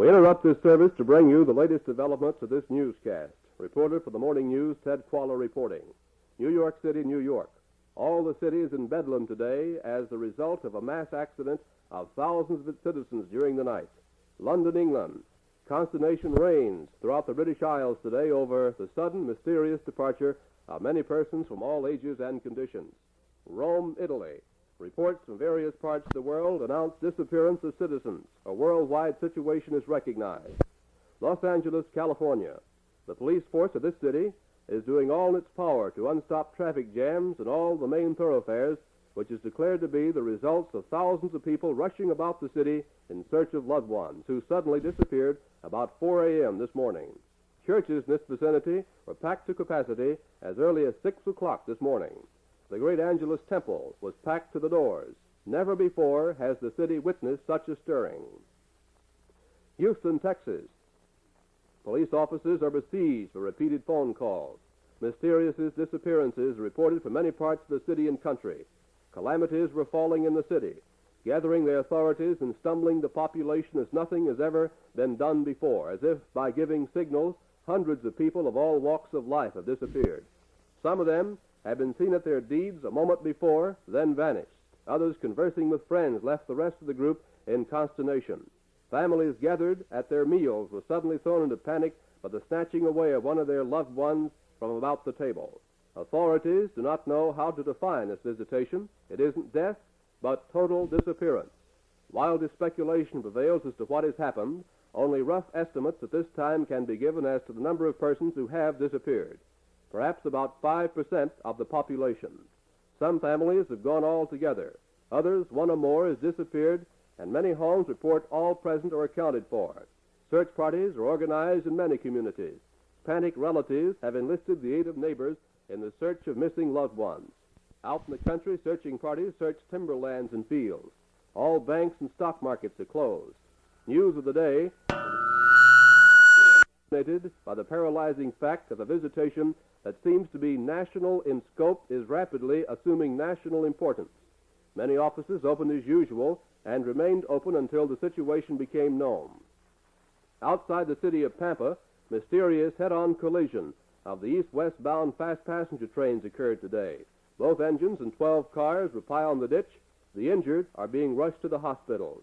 We interrupt this service to bring you the latest developments of this newscast. Reporter for the Morning News, Ted Qualla reporting. New York City, New York. All the city is in bedlam today as the result of a mass accident of thousands of its citizens during the night. London, England. Consternation reigns throughout the British Isles today over the sudden, mysterious departure of many persons from all ages and conditions. Rome, Italy. Reports from various parts of the world announce disappearance of citizens. A worldwide situation is recognized. Los Angeles, California. The police force of this city is doing all in its power to unstop traffic jams in all the main thoroughfares, which is declared to be the results of thousands of people rushing about the city in search of loved ones who suddenly disappeared about 4 a.m. this morning. Churches in this vicinity were packed to capacity as early as 6 o'clock this morning. The great Angelus Temple was packed to the doors. Never before has the city witnessed such a stirring. Houston, Texas. Police officers are besieged for repeated phone calls. Mysterious disappearances reported from many parts of the city and country. Calamities were falling in the city, gathering the authorities and stumbling the population as nothing has ever been done before. As if by giving signals, hundreds of people of all walks of life have disappeared. Some of them have been seen at their deeds a moment before, then vanished. Others, conversing with friends, left the rest of the group in consternation. Families gathered at their meals were suddenly thrown into panic by the snatching away of one of their loved ones from about the table. Authorities do not know how to define this visitation. It isn't death, but total disappearance. Wildest speculation prevails as to what has happened. Only rough estimates at this time can be given as to the number of persons who have disappeared. Perhaps about 5% of the population. Some families have gone altogether. Others, one or more, has disappeared, and many homes report all present or accounted for. Search parties are organized in many communities. Panicked relatives have enlisted the aid of neighbors in the search of missing loved ones. Out in the country, searching parties search timberlands and fields. All banks and stock markets are closed. News of the day by the paralyzing fact of a visitation that seems to be national in scope is rapidly assuming national importance. Many offices opened as usual and remained open until the situation became known. Outside the city of Pampa, mysterious head-on collision of the east-west bound fast passenger trains occurred today. Both engines and 12 cars were piled in the ditch. The injured are being rushed to the hospitals.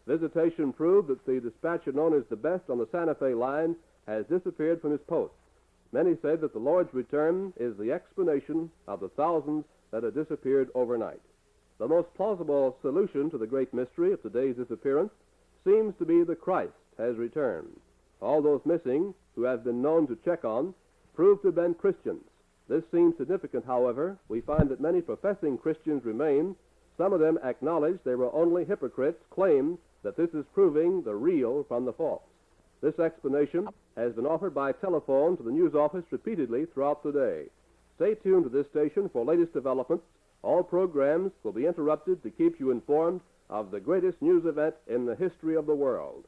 Visitation proved that the dispatcher known as the Best on the Santa Fe line has disappeared from his post. Many say that the Lord's return is the explanation of the thousands that have disappeared overnight. The most plausible solution to the great mystery of today's disappearance seems to be the Christ has returned. All those missing who have been known to check on prove to have been Christians. This seems significant, however. We find that many professing Christians remain. Some of them acknowledge they were only hypocrites, claim that this is proving the real from the false. This explanation has been offered by telephone to the news office repeatedly throughout the day. Stay tuned to this station for latest developments. All programs will be interrupted to keep you informed of the greatest news event in the history of the world.